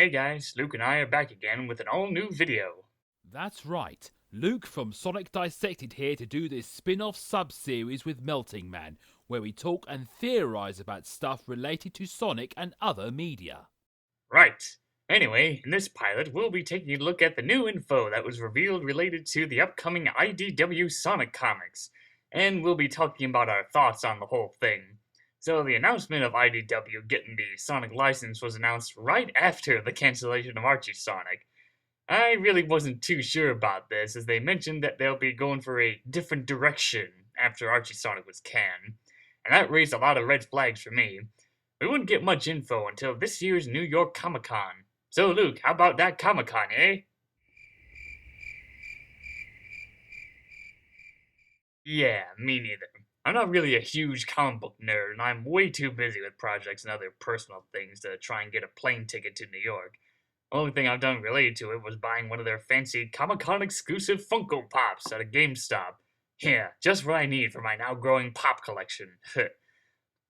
Hey guys, Luke and I are back again with an all-new video. That's right. Luke from Sonic Dissected here to do this spin-off sub-series with Melting Man, where we talk and theorise about stuff related to Sonic and other media. Right. Anyway, in this pilot, we'll be taking a look at the new info that was revealed related to the upcoming IDW Sonic comics, and we'll be talking about our thoughts on the whole thing. So the announcement of IDW getting the Sonic license was announced right after the cancellation of Archie Sonic. I really wasn't too sure about this, as they mentioned that they'll be going for a different direction after Archie Sonic was canned, and that raised a lot of red flags for me. We wouldn't get much info until this year's New York Comic Con. So, Luke, how about that Comic Con, eh? Yeah, me neither. I'm not really a huge comic book nerd, and I'm way too busy with projects and other personal things to try and get a plane ticket to New York. Only thing I've done related to it was buying one of their fancy Comic Con exclusive Funko Pops at a GameStop. Yeah, just what I need for my now growing pop collection.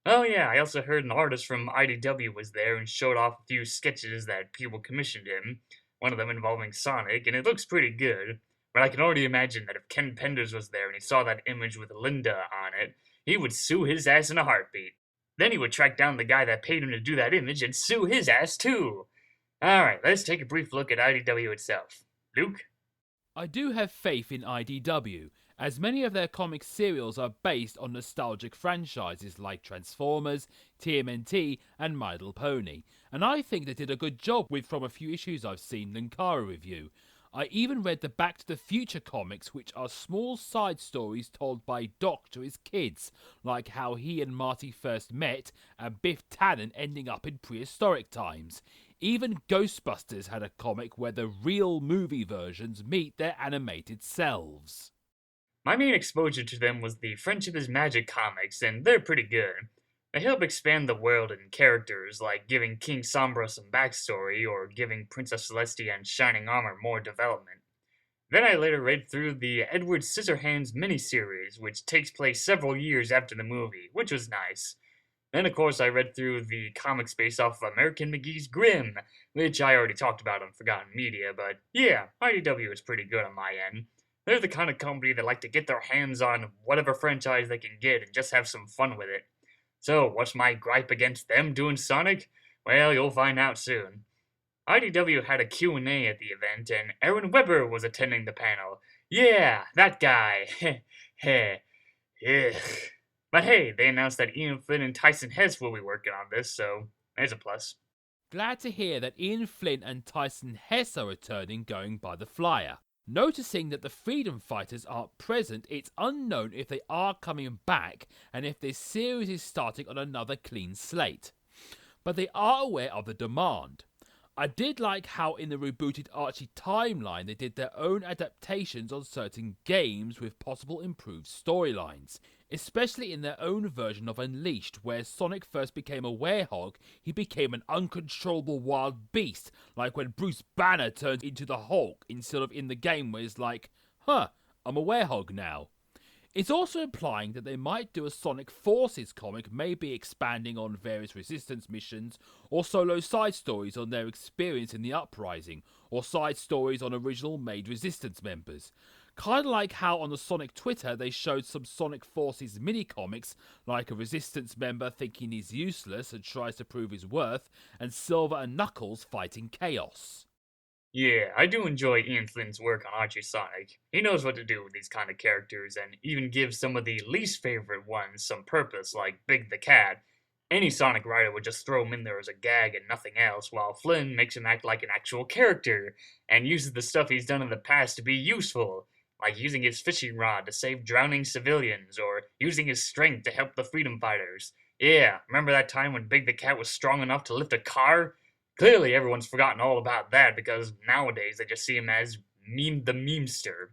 Oh yeah, I also heard an artist from IDW was there and showed off a few sketches that people commissioned him, one of them involving Sonic, and it looks pretty good. But I can already imagine that if Ken Penders was there and he saw that image with Linda on it, he would sue his ass in a heartbeat. Then he would track down the guy that paid him to do that image and sue his ass too. Alright, let's take a brief look at IDW itself. Luke? I do have faith in IDW, as many of their comic serials are based on nostalgic franchises like Transformers, TMNT, and My Little Pony, and I think they did a good job with from a few issues I've seen Linkara review. I even read the Back to the Future comics, which are small side stories told by Doc to his kids, like how he and Marty first met, and Biff Tannen ending up in prehistoric times. Even Ghostbusters had a comic where the real movie versions meet their animated selves. My main exposure to them was the Friendship is Magic comics, and they're pretty good. They help expand the world and characters, like giving King Sombra some backstory, or giving Princess Celestia and Shining Armor more development. Then I later read through the Edward Scissorhands miniseries, which takes place several years after the movie, which was nice. Then, of course, I read through the comics based off of American McGee's Grimm, which I already talked about on Forgotten Media, but yeah, IDW is pretty good on my end. They're the kind of company that like to get their hands on whatever franchise they can get and just have some fun with it. So, what's my gripe against them doing Sonic? Well, you'll find out soon. IDW had a Q&A at the event, and Aaron Weber was attending the panel. Yeah, that guy. Heh. Ugh. But hey, they announced that Ian Flynn and Tyson Hess will be working on this, so there's a plus. Glad to hear that Ian Flynn and Tyson Hess are returning going by the flyer. Noticing that the Freedom Fighters aren't present, it's unknown if they are coming back and if this series is starting on another clean slate. But they are aware of the demand. I did like how in the rebooted Archie timeline they did their own adaptations on certain games with possible improved storylines, especially in their own version of Unleashed, where Sonic first became a werehog, he became an uncontrollable wild beast, like when Bruce Banner turns into the Hulk instead of in the game where he's like, I'm a werehog now. It's also implying that they might do a Sonic Forces comic, maybe expanding on various Resistance missions, or solo side stories on their experience in the Uprising, or side stories on original made Resistance members. Kinda like how on the Sonic Twitter they showed some Sonic Forces mini-comics, like a Resistance member thinking he's useless and tries to prove his worth, and Silver and Knuckles fighting Chaos. Yeah, I do enjoy Ian Flynn's work on Archie Sonic. He knows what to do with these kind of characters, and even gives some of the least favorite ones some purpose, like Big the Cat. Any Sonic writer would just throw him in there as a gag and nothing else, while Flynn makes him act like an actual character, and uses the stuff he's done in the past to be useful, like using his fishing rod to save drowning civilians, or using his strength to help the freedom fighters. Yeah, remember that time when Big the Cat was strong enough to lift a car? Clearly, everyone's forgotten all about that because nowadays they just see him as the memester.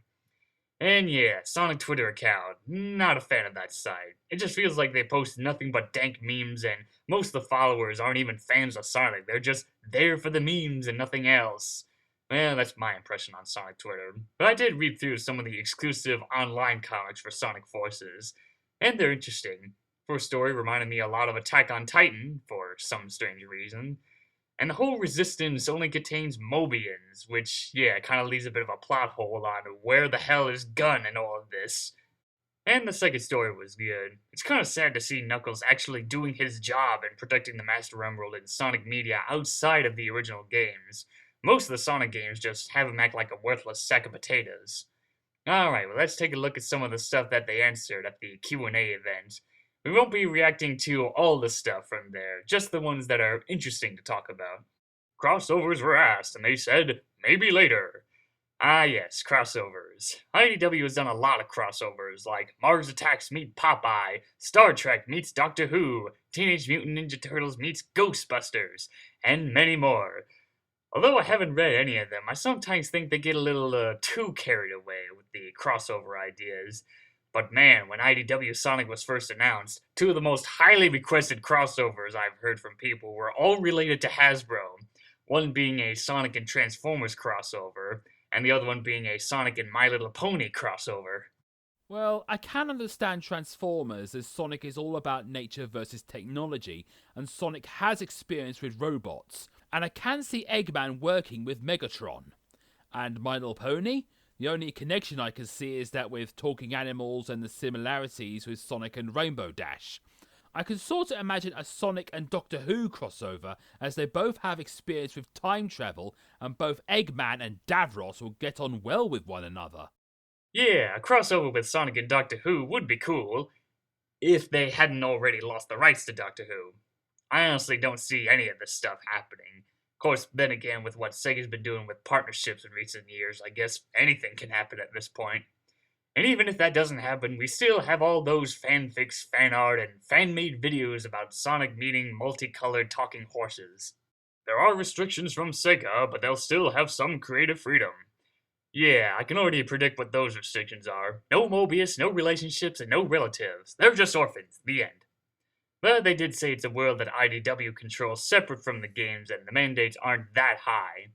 And yeah, Sonic Twitter account, not a fan of that site. It just feels like they post nothing but dank memes, and most of the followers aren't even fans of Sonic. They're just there for the memes and nothing else. Well, that's my impression on Sonic Twitter. But I did read through some of the exclusive online comics for Sonic Forces, and they're interesting. First story reminded me a lot of Attack on Titan, for some strange reason. And the whole resistance only contains Mobians, which, yeah, kind of leaves a bit of a plot hole on where the hell is Gun in all of this. And the second story was good. It's kind of sad to see Knuckles actually doing his job and protecting the Master Emerald in Sonic media outside of the original games. Most of the Sonic games just have him act like a worthless sack of potatoes. Alright, well let's take a look at some of the stuff that they answered at the Q&A event. We won't be reacting to all the stuff from there, just the ones that are interesting to talk about. Crossovers were asked, and they said, maybe later. Ah yes, crossovers. IDW has done a lot of crossovers, like Mars Attacks meet Popeye, Star Trek meets Doctor Who, Teenage Mutant Ninja Turtles meets Ghostbusters, and many more. Although I haven't read any of them, I sometimes think they get a little too carried away with the crossover ideas. But man, when IDW Sonic was first announced, two of the most highly requested crossovers I've heard from people were all related to Hasbro. One being a Sonic and Transformers crossover, and the other one being a Sonic and My Little Pony crossover. Well, I can understand Transformers as Sonic is all about nature versus technology, and Sonic has experience with robots, and I can see Eggman working with Megatron. And My Little Pony? The only connection I can see is that with talking animals and the similarities with Sonic and Rainbow Dash. I can sort of imagine a Sonic and Doctor Who crossover, as they both have experience with time travel, and both Eggman and Davros will get on well with one another. Yeah, a crossover with Sonic and Doctor Who would be cool, if they hadn't already lost the rights to Doctor Who. I honestly don't see any of this stuff happening. Of course, then again, with what Sega's been doing with partnerships in recent years, I guess anything can happen at this point. And even if that doesn't happen, we still have all those fanfics, fan art, and fan-made videos about Sonic meeting multicolored talking horses. There are restrictions from Sega, but they'll still have some creative freedom. Yeah, I can already predict what those restrictions are. No Mobius, no relationships, and no relatives. They're just orphans. The end. But they did say it's a world that IDW controls separate from the games and the mandates aren't that high.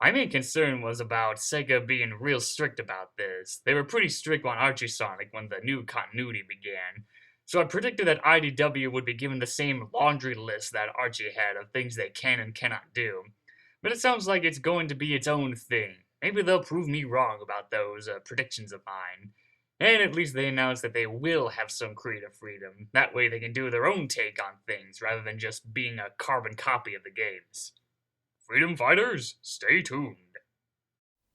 My main concern was about Sega being real strict about this. They were pretty strict on Archie Sonic when the new continuity began, so I predicted that IDW would be given the same laundry list that Archie had of things they can and cannot do. But it sounds like it's going to be its own thing. Maybe they'll prove me wrong about those predictions of mine. And at least they announced that they will have some creative freedom. That way they can do their own take on things rather than just being a carbon copy of the games. Freedom fighters, stay tuned.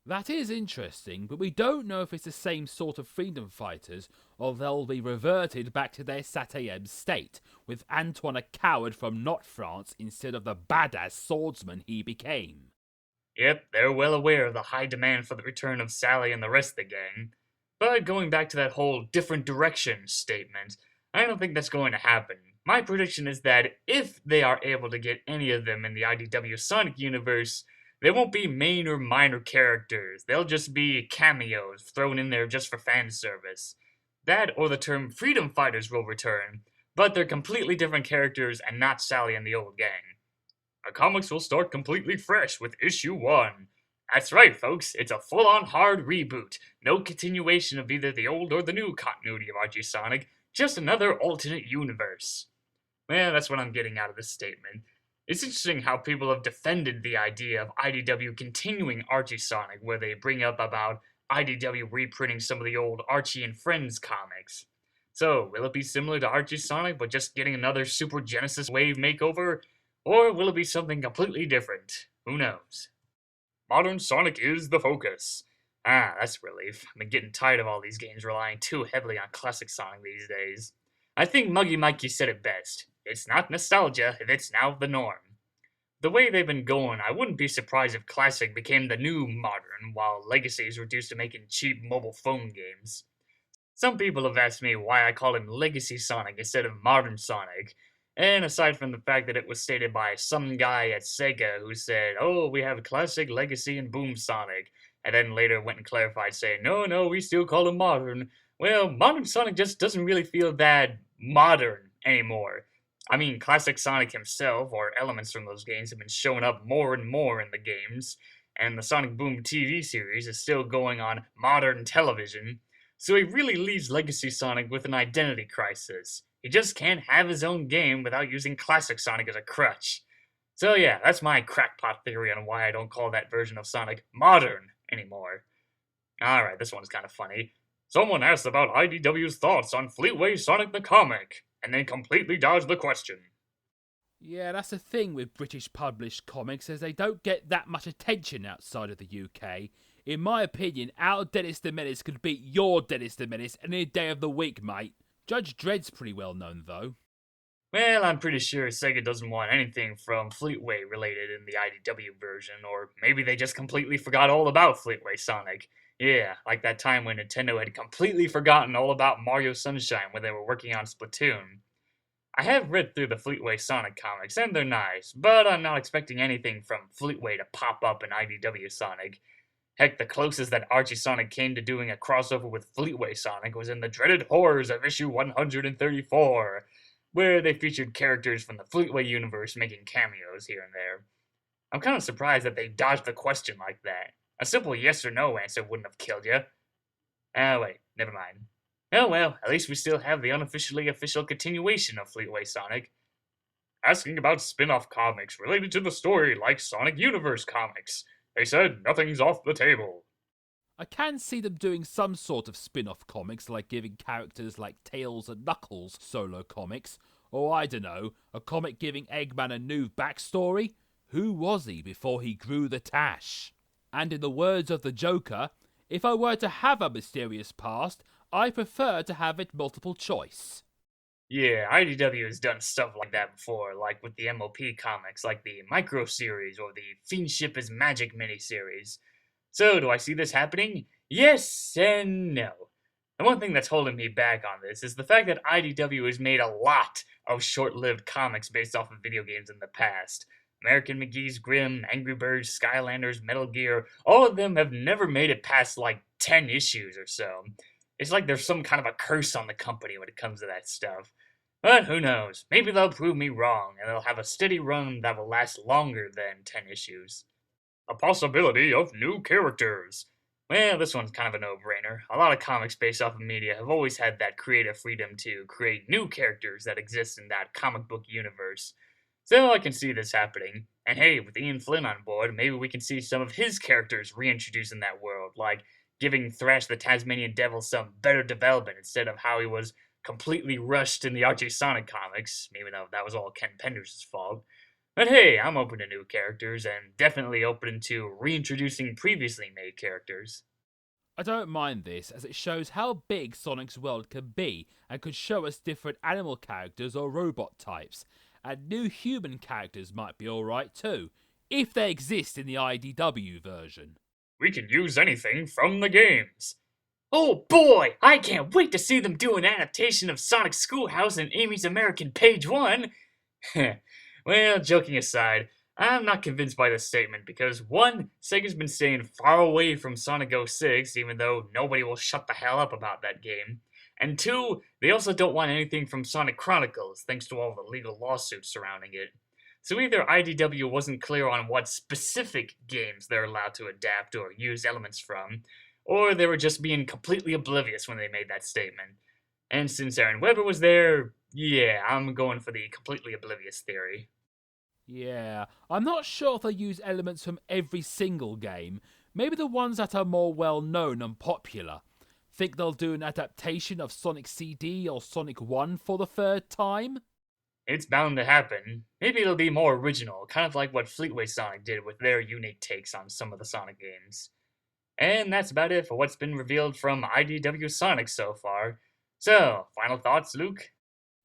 That is interesting, but we don't know if it's the same sort of freedom fighters, or they'll be reverted back to their Satayem state, with Antoine a coward from not France instead of the badass swordsman he became. Yep, they're well aware of the high demand for the return of Sally and the rest of the gang. But going back to that whole different direction statement, I don't think that's going to happen. My prediction is that if they are able to get any of them in the IDW Sonic universe, they won't be main or minor characters. They'll just be cameos thrown in there just for fan service. That or the term Freedom Fighters will return, but they're completely different characters and not Sally and the old gang. Our comics will start completely fresh with issue 1. That's right, folks, it's a full-on hard reboot. No continuation of either the old or the new continuity of Archie Sonic, just another alternate universe. Well, that's what I'm getting out of this statement. It's interesting how people have defended the idea of IDW continuing Archie Sonic, where they bring up about IDW reprinting some of the old Archie and Friends comics. So, will it be similar to Archie Sonic, but just getting another Super Genesis Wave makeover? Or will it be something completely different? Who knows? Modern Sonic is the focus. Ah, that's a relief. I've been getting tired of all these games relying too heavily on classic Sonic these days. I think Muggy Mikey said it best. It's not nostalgia if it's now the norm. The way they've been going, I wouldn't be surprised if Classic became the new modern, while Legacy is reduced to making cheap mobile phone games. Some people have asked me why I call him Legacy Sonic instead of Modern Sonic, and aside from the fact that it was stated by some guy at Sega who said, oh, we have Classic, Legacy, and Boom Sonic, and then later went and clarified saying, no, we still call him Modern. Well, Modern Sonic just doesn't really feel that modern anymore. I mean, Classic Sonic himself, or elements from those games, have been showing up more and more in the games, and the Sonic Boom TV series is still going on modern television, so he really leaves Legacy Sonic with an identity crisis. He just can't have his own game without using Classic Sonic as a crutch. So yeah, that's my crackpot theory on why I don't call that version of Sonic modern anymore. Alright, this one's kind of funny. Someone asked about IDW's thoughts on Fleetway Sonic the comic, and they completely dodged the question. Yeah, that's the thing with British published comics, as they don't get that much attention outside of the UK. In my opinion, our Dennis the Menace could beat your Dennis the Menace any day of the week, mate. Judge Dredd's pretty well known, though. Well, I'm pretty sure Sega doesn't want anything from Fleetway related in the IDW version, or maybe they just completely forgot all about Fleetway Sonic. Yeah, like that time when Nintendo had completely forgotten all about Mario Sunshine when they were working on Splatoon. I have read through the Fleetway Sonic comics, and they're nice, but I'm not expecting anything from Fleetway to pop up in IDW Sonic. Heck, the closest that Archie Sonic came to doing a crossover with Fleetway Sonic was in the dreaded horrors of issue 134, where they featured characters from the Fleetway universe making cameos here and there. I'm kind of surprised that they dodged the question like that. A simple yes or no answer wouldn't have killed you. Ah, wait, never mind. Oh well, at least we still have the unofficially official continuation of Fleetway Sonic. Asking about spin off comics related to the story like Sonic Universe comics. They said nothing's off the table. I can see them doing some sort of spin off comics, like giving characters like Tails and Knuckles solo comics, or I don't know, a comic giving Eggman a new backstory. Who was he before he grew the tash? And in the words of the Joker, if I were to have a mysterious past, I prefer to have it multiple choice. Yeah, IDW has done stuff like that before, like with the MOP comics, like the Micro series or the Fiendship is Magic miniseries. So, do I see this happening? Yes and no. The one thing that's holding me back on this is the fact that IDW has made a lot of short lived comics based off of video games in the past. American McGee's Grimm, Angry Birds, Skylanders, Metal Gear, all of them have never made it past like 10 issues or so. It's like there's some kind of a curse on the company when it comes to that stuff. But who knows? Maybe they'll prove me wrong and they'll have a steady run that will last longer than 10 issues. A possibility of new characters. Well, this one's kind of a no-brainer. A lot of comics based off of media have always had that creative freedom to create new characters that exist in that comic book universe. So I can see this happening. And hey, with Ian Flynn on board, maybe we can see some of his characters reintroduced in that world, like giving Thrash the Tasmanian Devil some better development instead of how he was completely rushed in the Archie Sonic comics, even though that was all Ken Penders' fault. But hey, I'm open to new characters and definitely open to reintroducing previously made characters. I don't mind this, as it shows how big Sonic's world can be and could show us different animal characters or robot types, and new human characters might be alright too, if they exist in the IDW version. We can use anything from the games. Oh boy, I can't wait to see them do an adaptation of Sonic Schoolhouse and Amy's American Page 1. Well, joking aside, I'm not convinced by this statement because 1. Sega's been staying far away from Sonic 06, even though nobody will shut the hell up about that game. And 2. They also don't want anything from Sonic Chronicles, thanks to all the legal lawsuits surrounding it. So either IDW wasn't clear on what specific games they're allowed to adapt or use elements from, or they were just being completely oblivious when they made that statement. And since Aaron Weber was there, yeah, I'm going for the completely oblivious theory. Yeah, I'm not sure if they use elements from every single game, maybe the ones that are more well known and popular. Think they'll do an adaptation of Sonic CD or Sonic 1 for the third time? It's bound to happen. Maybe it'll be more original, kind of like what Fleetway Sonic did with their unique takes on some of the Sonic games. And that's about it for what's been revealed from IDW Sonic so far. So, final thoughts, Luke?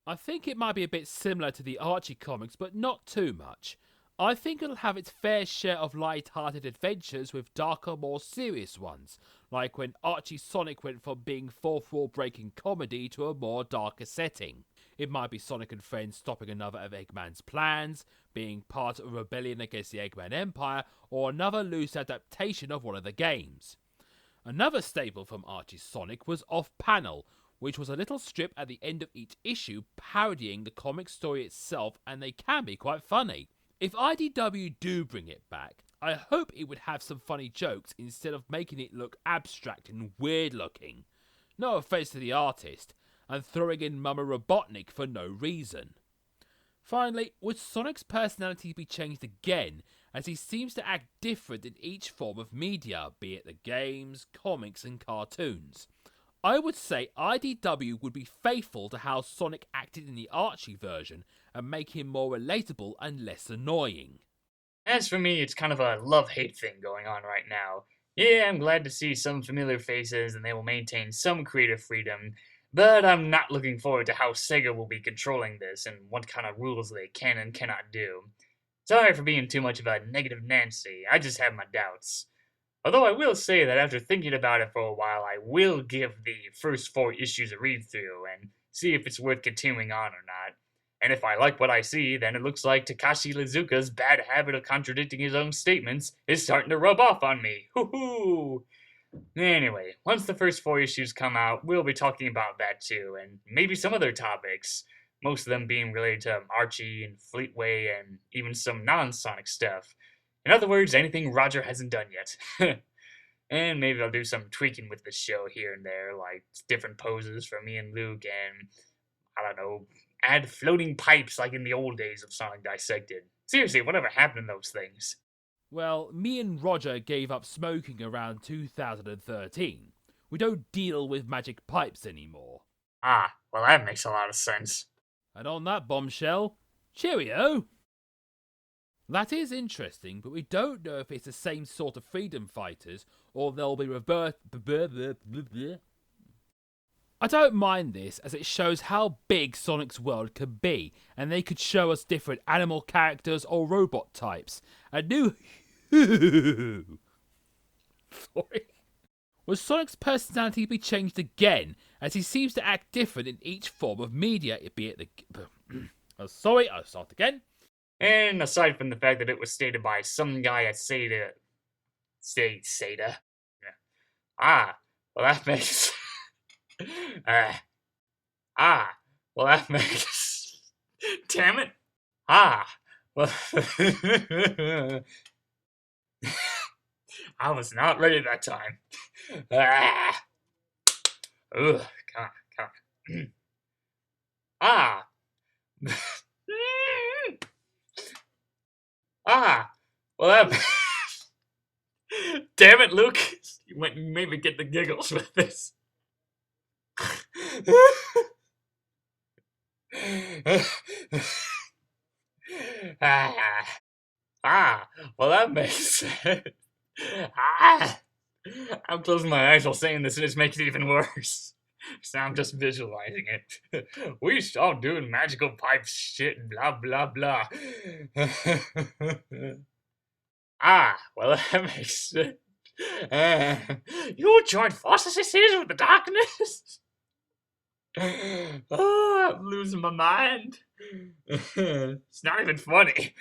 I think it might be a bit similar to the Archie comics, but not too much. I think it'll have its fair share of light-hearted adventures with darker, more serious ones, like when Archie Sonic went from being fourth wall breaking comedy to a more darker setting. It might be Sonic and friends stopping another of Eggman's plans, being part of a rebellion against the Eggman Empire, or another loose adaptation of one of the games. Another staple from Archie's Sonic was Off-Panel, which was a little strip at the end of each issue parodying the comic story itself, and they can be quite funny. If IDW do bring it back, I hope it would have some funny jokes instead of making it look abstract and weird looking. No offense to the artist, and throwing in Mama Robotnik for no reason. Finally, would Sonic's personality be changed again, as he seems to act different in each form of media, be it the games, comics, and cartoons? I would say IDW would be faithful to how Sonic acted in the Archie version and make him more relatable and less annoying. As for me, it's kind of a love-hate thing going on right now. Yeah, I'm glad to see some familiar faces and they will maintain some creative freedom, but I'm not looking forward to how Sega will be controlling this and what kind of rules they can and cannot do. Sorry for being too much of a negative Nancy, I just have my doubts. Although I will say that after thinking about it for a while, I will give the first 4 issues a read through and see if it's worth continuing on or not. And if I like what I see, then it looks like Takashi Lizuka's bad habit of contradicting his own statements is starting to rub off on me. Hoo-hoo! Anyway, once the first 4 issues come out, we'll be talking about that too, and maybe some other topics. Most of them being related to Archie and Fleetway and even some non-Sonic stuff. In other words, anything Roger hasn't done yet. And maybe I'll do some tweaking with the show here and there, like different poses for me and Luke, and I don't know, add floating pipes like in the old days of Sonic Dissected. Seriously, whatever happened to those things? Well, me and Roger gave up smoking around 2013. We don't deal with magic pipes anymore. Ah, well that makes a lot of sense. And on that bombshell, cheerio! That is interesting, but we don't know if it's the same sort of freedom fighters or they'll be I don't mind this, as it shows how big Sonic's world can be, and they could show us different animal characters or robot types. A new Sorry. Will Sonic's personality be changed again, as he seems to act different in each form of media, be it the sorry, I'll start again. And aside from the fact that it was stated by some guy at Seda. Yeah. Ah, well that makes. Well that makes. Damn it. Well. I was not ready that time. Ugh, come on. Well that. Damn it, Luke. You made me get the giggles with this. Well that makes sense. I'm closing my eyes while saying this and it's making it even worse. So I'm just visualizing it. We stop doing magical pipe shit and blah blah blah. Well that makes sense. You joined forces with the darkness? I'm losing my mind. It's not even funny.